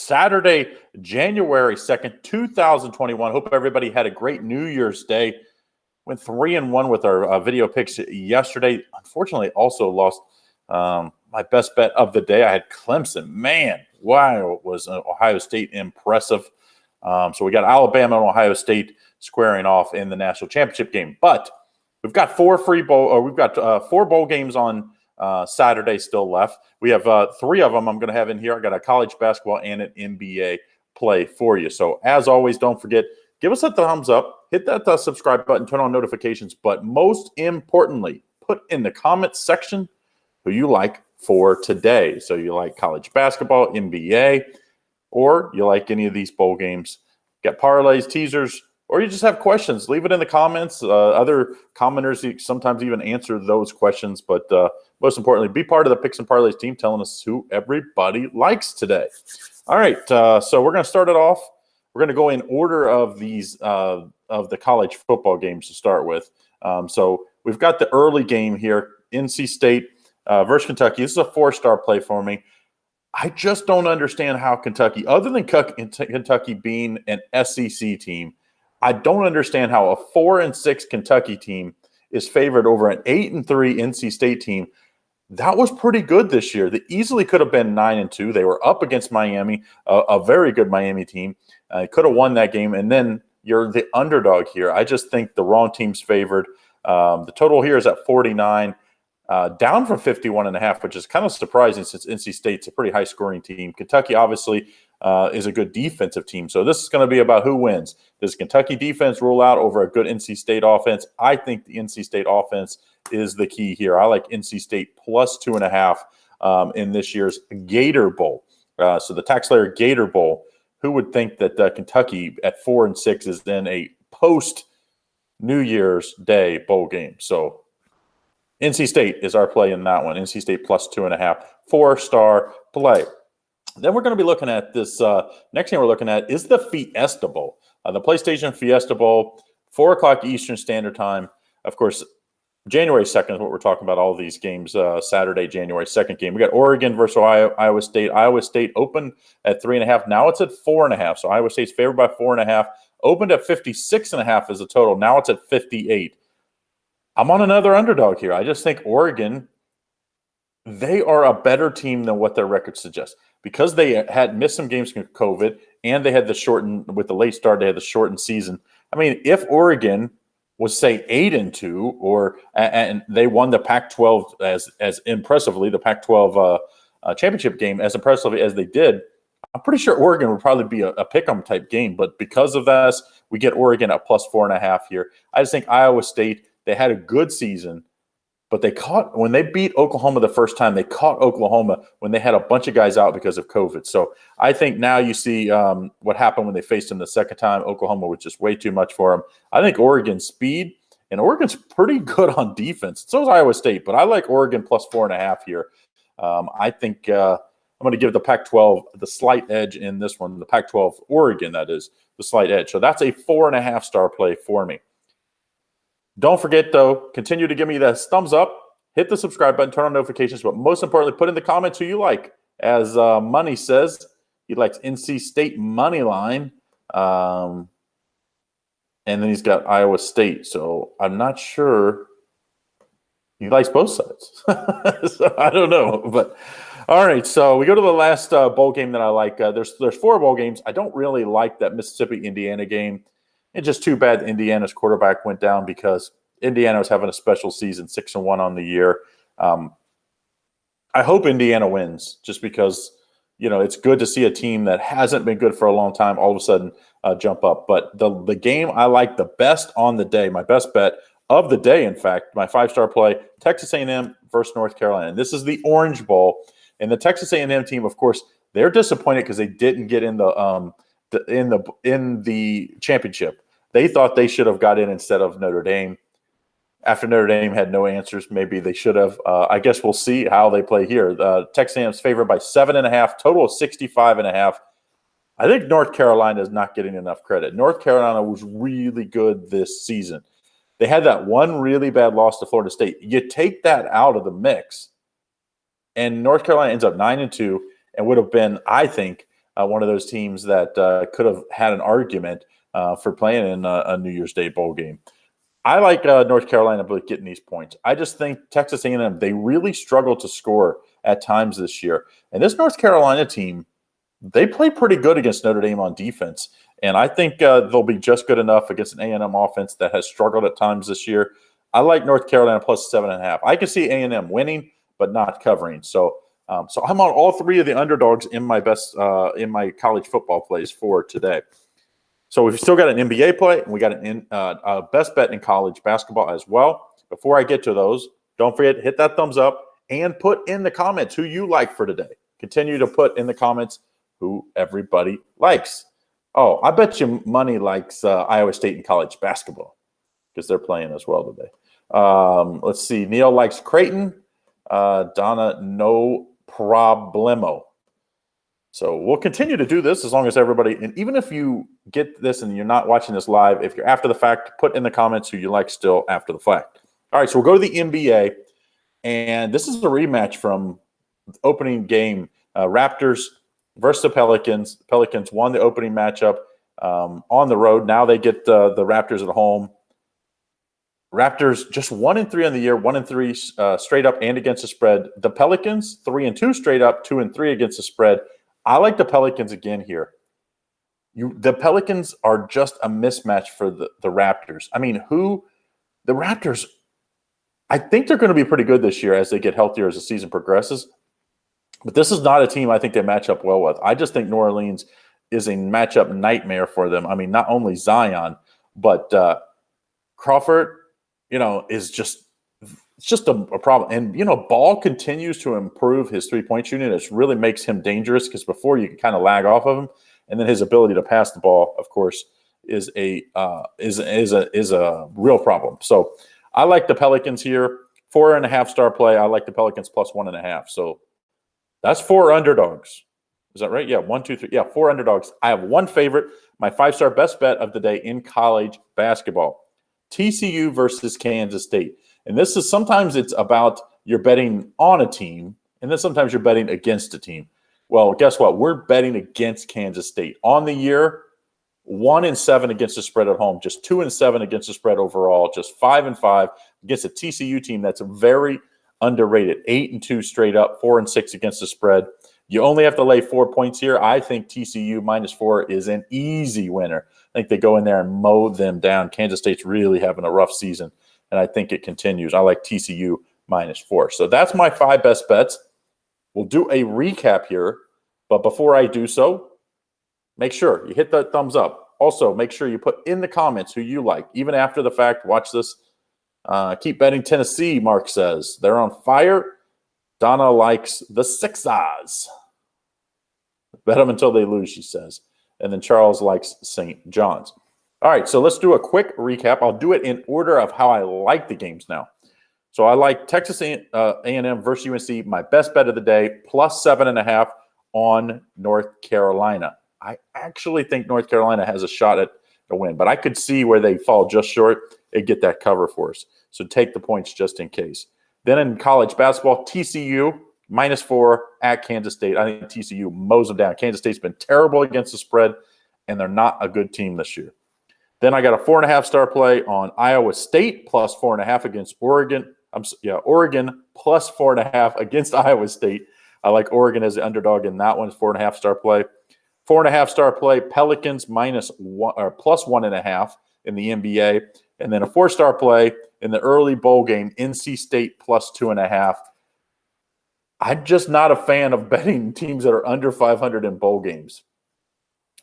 Saturday, January 2nd, 2021. Hope everybody had a great New Year's Day. Went 3-1 with our video picks yesterday. Unfortunately, also lost my best bet of the day. I had Clemson. Man, wow, was Ohio State impressive. So we got Alabama and Ohio State squaring off in the national championship game. But we've got four bowl games on Saturday still left. We have three of them I'm going to have in here. I got a college basketball and an NBA play for you. So as always, don't forget, give us a thumbs up, hit that subscribe button, turn on notifications. But most importantly, put in the comments section who you like for today. So you like college basketball, NBA, or you like any of these bowl games. Got parlays, teasers, or you just have questions. Leave it in the comments. Other commenters sometimes even answer those questions. But most importantly, be part of the Picks and Parlays team, telling us who everybody likes today. All right, so we're going to start it off. We're going to go in order of these of the college football games to start with. So we've got the early game here, NC State versus Kentucky. This is a 4-star play for me. I just don't understand how Kentucky, other than Kentucky being an SEC team, I don't understand how a 4-6 Kentucky team is favored over an 8-3 NC State team. That was pretty good this year. They easily could have been 9-2. They were up against Miami, a very good Miami team. Could have won that game, and then you're the underdog here. I just think the wrong team's favored. The total here is at 49. Down from 51.5, which is kind of surprising since NC State's a pretty high-scoring team. Kentucky, obviously, is a good defensive team. So this is going to be about who wins. Does Kentucky defense rule out over a good NC State offense? I think the NC State offense is the key here. I like NC State plus 2.5 in this year's Gator Bowl. So the TaxSlayer Gator Bowl. Who would think that Kentucky at 4-6 is then a post-New Year's Day bowl game? So NC State is our play in that one. NC State plus 2.5, 4-star play. Then we're going to be looking at this. Next thing we're looking at is the Fiesta Bowl. The PlayStation Fiesta Bowl, 4 o'clock Eastern Standard Time. Of course, January 2nd is what we're talking about, all these games. Saturday, January 2nd game. We got Oregon versus Iowa State. Iowa State opened at 3.5. Now it's at 4.5. So Iowa State's favored by 4.5. Opened at 56.5 as a total. Now it's at 58. I'm on another underdog here. I just think Oregon, they are a better team than what their record suggests. Because they had missed some games because of COVID, and they had with the late start, they had the shortened season. I mean, if Oregon was, say, 8-2, and they won the Pac-12 as impressively, the Pac-12 championship game as impressively as they did, I'm pretty sure Oregon would probably be a pick-em type game. But because of this, we get Oregon at plus 4.5 here. I just think Iowa State, they had a good season, but when they beat Oklahoma the first time, they caught Oklahoma when they had a bunch of guys out because of COVID. So I think now you see what happened when they faced them the second time. Oklahoma was just way too much for them. I think Oregon's speed, and Oregon's pretty good on defense. So is Iowa State, but I like Oregon plus 4.5 here. I think I'm going to give the Pac-12 the slight edge in this one. The Pac-12, Oregon, that is, the slight edge. So that's a 4.5-star play for me. Don't forget, though, continue to give me that thumbs up, hit the subscribe button, turn on notifications, but most importantly, put in the comments who you like. As Money says, he likes NC State money line, and then he's got Iowa State. So I'm not sure he likes both sides. So I don't know. But all right, so we go to the last bowl game that I like. There's 4 bowl games. I don't really like that Mississippi-Indiana game. It's just too bad Indiana's quarterback went down because Indiana was having a special season, 6-1 on the year. I hope Indiana wins just because, it's good to see a team that hasn't been good for a long time all of a sudden jump up. But the game I like the best on the day, my best bet of the day, in fact, my 5-star play, Texas A&M versus North Carolina. And this is the Orange Bowl. And the Texas A&M team, of course, they're disappointed because they didn't get in the championship. They thought they should have got in instead of Notre Dame. After Notre Dame had no answers, maybe they should have. I guess we'll see how they play here. Texas A&M's favored by 7.5, total of 65.5. I think North Carolina is not getting enough credit. North Carolina was really good this season. They had that one really bad loss to Florida State. You take that out of the mix, and North Carolina ends up 9-2 and would have been, I think, one of those teams that could have had an argument for playing in a New Year's Day bowl game. I like North Carolina getting these points. I just think Texas A&M, they really struggle to score at times this year. And this North Carolina team, they play pretty good against Notre Dame on defense. And I think they'll be just good enough against an A&M offense that has struggled at times this year. I like North Carolina plus 7.5. I can see A&M winning, but not covering. So I'm on all three of the underdogs in my in my college football plays for today. So we've still got an NBA play, and we got a best bet in college basketball as well. Before I get to those, don't forget, hit that thumbs up and put in the comments who you like for today. Continue to put in the comments who everybody likes. Oh, I bet you money likes Iowa State in college basketball because they're playing as well today. Let's see. Neil likes Creighton. Donna, no problemo. So we'll continue to do this as long as everybody, and even if you get this and you're not watching this live, if you're after the fact, put in the comments who you like still after the fact. All right, so we'll go to the NBA, and this is a rematch from the opening game, Raptors versus the Pelicans. The Pelicans won the opening matchup on the road. Now they get the Raptors at home. Raptors just 1-3 on the year, 1-3 straight up and against the spread. The Pelicans 3-2 straight up, 2-3 against the spread. I like the Pelicans again here. The Pelicans are just a mismatch for the Raptors. I mean, the Raptors, I think they're going to be pretty good this year as they get healthier as the season progresses. But this is not a team I think they match up well with. I just think New Orleans is a matchup nightmare for them. I mean, not only Zion, but Crawford, is just – it's just a problem. And, Ball continues to improve his three-point shooting. It really makes him dangerous because before you can kind of lag off of him. And then his ability to pass the ball, of course, is a real problem. So I like the Pelicans here. 4.5 star play. I like the Pelicans plus 1.5. So that's 4 underdogs. Is that right? Yeah, 1, 2, 3. Yeah, 4 underdogs. I have one favorite, my 5-star best bet of the day in college basketball. TCU versus Kansas State. And this is sometimes it's about you're betting on a team, and then sometimes you're betting against a team. Well, guess what? We're betting against Kansas State. On the year, 1-7 against the spread at home, just 2-7 against the spread overall, just 5-5 against a TCU team that's very underrated. 8-2 straight up, 4-6 against the spread. You only have to lay 4 points here. I think TCU -4 is an easy winner. I think they go in there and mow them down. Kansas State's really having a rough season, and I think it continues. I like TCU -4. So that's my 5 best bets. We'll do a recap here, but before I do so, make sure you hit that thumbs up. Also, make sure you put in the comments who you like. Even after the fact, watch this. Keep betting Tennessee, Mark says. They're on fire. Donna likes the Sixers. Bet them until they lose, she says. And then Charles likes St. John's. All right, so let's do a quick recap. I'll do it in order of how I like the games now. So I like Texas A&M versus UNC, my best bet of the day, plus 7.5 on North Carolina. I actually think North Carolina has a shot at a win, but I could see where they fall just short and get that cover for us. So take the points just in case. Then in college basketball, TCU -4 at Kansas State. I think TCU mows them down. Kansas State's been terrible against the spread, and they're not a good team this year. Then I got a 4.5 star play on Iowa State plus 4.5 against Oregon. Oregon plus 4.5 against Iowa State. I like Oregon as the underdog in that one. 4.5 star play. 4.5 star play, Pelicans plus 1.5 in the NBA. And then a 4-star play in the early bowl game, NC State plus 2.5. I'm just not a fan of betting teams that are under 500 in bowl games.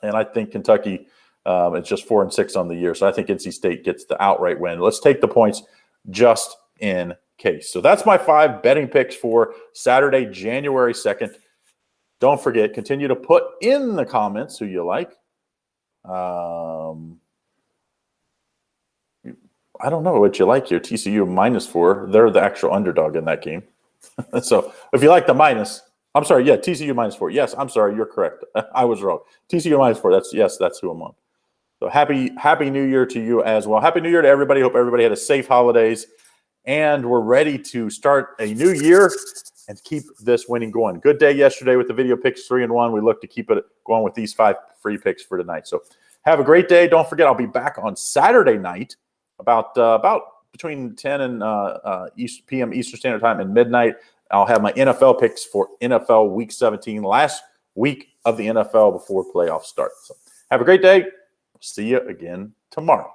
And I think Kentucky is just 4-6 on the year. So I think NC State gets the outright win. Let's take the points just in case. So that's my 5 betting picks for Saturday, January 2nd. Don't forget, continue to put in the comments who you like. I don't know what you like here. TCU -4. They're the actual underdog in that game. So if you like the minus, I'm sorry. Yeah, TCU -4. Yes, I'm sorry. You're correct. I was wrong. TCU -4. That's who I'm on. So happy New Year to you as well. Happy New Year to everybody. Hope everybody had a safe holidays. And we're ready to start a new year and keep this winning going. Good day yesterday with the video picks, 3-1. We look to keep it going with these 5 free picks for tonight. So have a great day. Don't forget, I'll be back on Saturday night about between 10 and p.m. Eastern Standard Time and midnight. I'll have my NFL picks for NFL Week 17, last week of the NFL before playoffs start. So have a great day. See you again tomorrow.